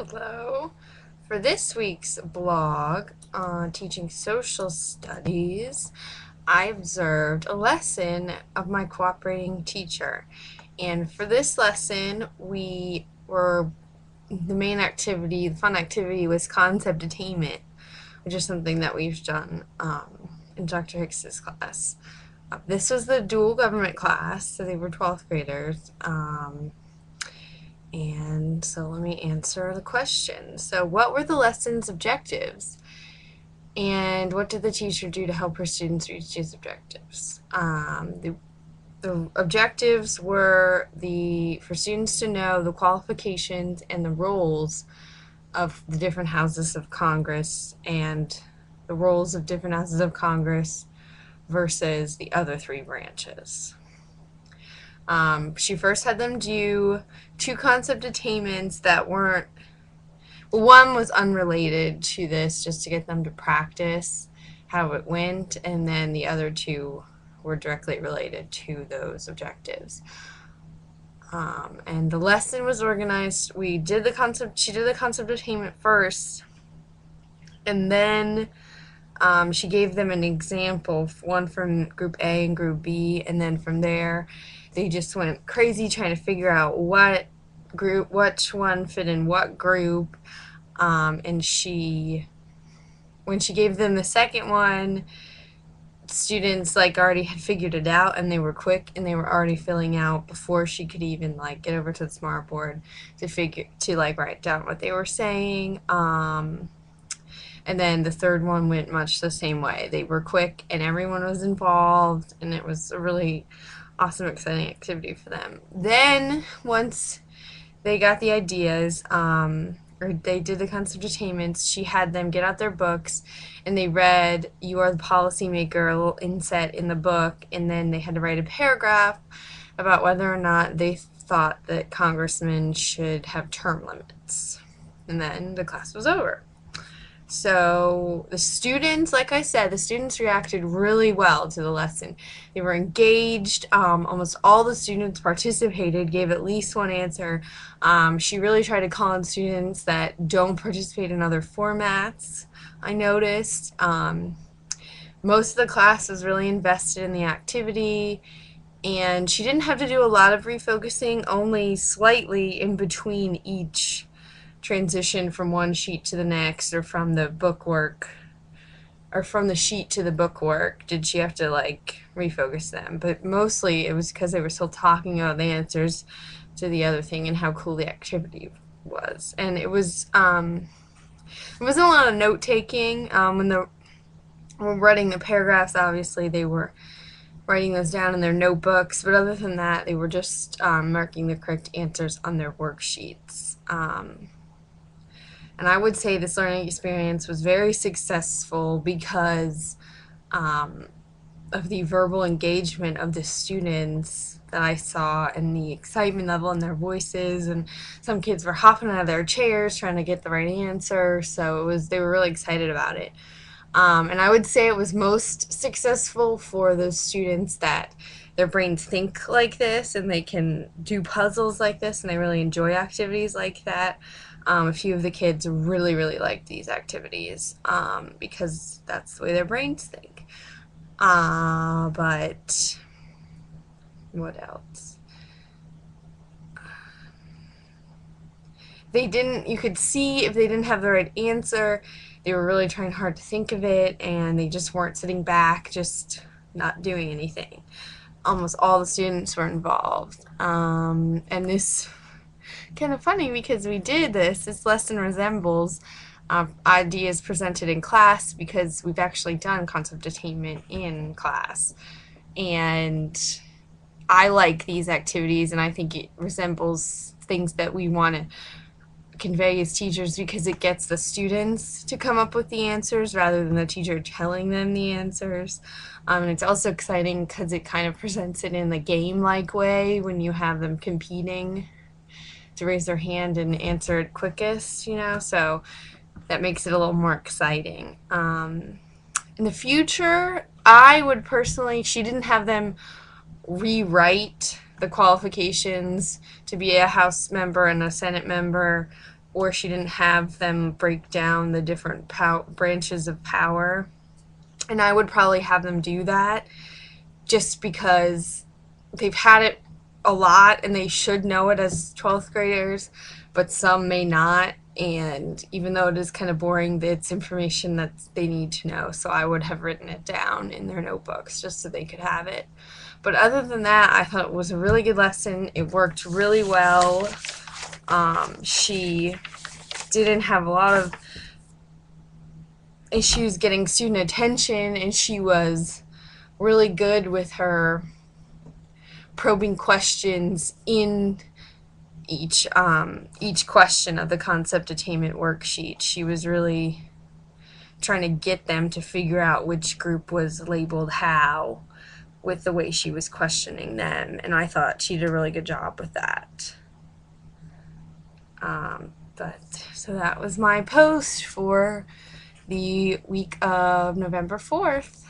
Hello. For this week's blog on teaching social studies, I observed a lesson of my cooperating teacher. And for this lesson, the main activity, the fun activity was concept attainment, which is something that we've done in Dr. Hicks's class. This was the dual government class, so they were 12th graders. And so let me answer the question. So what were the lesson's objectives? And what did the teacher do to help her students reach these objectives? The objectives were for students to know the qualifications and the roles of the different houses of Congress and the roles of different houses of Congress versus the other three branches. She first had them do 2 concept attainments that weren't, well, one was unrelated to this, just to get them to practice how it went, and then the other 2 were directly related to those objectives. And the lesson was organized. She did the concept attainment first, and then she gave them an example, one from group A and group B, and then from there they just went crazy trying to figure out which one fit in what group. And when she gave them the second one, students already had figured it out, and they were quick, and they were already filling out before she could even get over to the smart board to write down what they were saying. And then the third one went much the same way. They were quick, and everyone was involved, and it was a really awesome, exciting activity for them. Then, once they got the ideas, or they did the concept attainments, she had them get out their books, and they read "You Are the Policymaker," a little inset in the book, and then they had to write a paragraph about whether or not they thought that congressmen should have term limits. And then the class was over. So the students, like I said, the students reacted really well to the lesson. They were engaged. Almost all the students participated, gave at least one answer. She really tried to call on students that don't participate in other formats, I noticed. Most of the class was really invested in the activity, and she didn't have to do a lot of refocusing, only slightly in between each transition from one sheet to the next, or from the bookwork, or from the sheet to the bookwork did she have to refocus them. But mostly it was because they were still talking about the answers to the other thing and how cool the activity was. And it wasn't a lot of note taking. When writing the paragraphs, obviously they were writing those down in their notebooks, but other than that, they were just marking the correct answers on their worksheets. And I would say this learning experience was very successful because of the verbal engagement of the students that I saw, and the excitement level in their voices, and some kids were hopping out of their chairs trying to get the right answer, so they were really excited about it. And I would say it was most successful for those students that their brains think like this, and they can do puzzles like this, and they really enjoy activities like that. A few of the kids really, really liked these activities because that's the way their brains think. But what else? You could see if they didn't have the right answer, they were really trying hard to think of it, and they just weren't sitting back, just not doing anything. Almost all the students were involved. And this kind of funny because this lesson resembles ideas presented in class, because we've actually done concept attainment in class, and I like these activities, and I think it resembles things that we want to convey as teachers, because it gets the students to come up with the answers rather than the teacher telling them the answers. And it's also exciting because it kind of presents it in a game-like way when you have them competing to raise their hand and answer it quickest, so that makes it a little more exciting. In the future, I would personally, she didn't have them rewrite the qualifications to be a House member and a Senate member or she didn't have them break down the different branches of power. And I would probably have them do that just because they've had it a lot and they should know it as 12th graders, but some may not. And even though it is kind of boring, it's information that they need to know. So I would have written it down in their notebooks just so they could have it. But other than that, I thought it was a really good lesson. It worked really well. She didn't have a lot of issues getting student attention, and she was really good with her probing questions in each question of the concept attainment worksheet. She was really trying to get them to figure out which group was labeled how with the way she was questioning them, and I thought she did a really good job with that. So that was my post for the week of November 4th.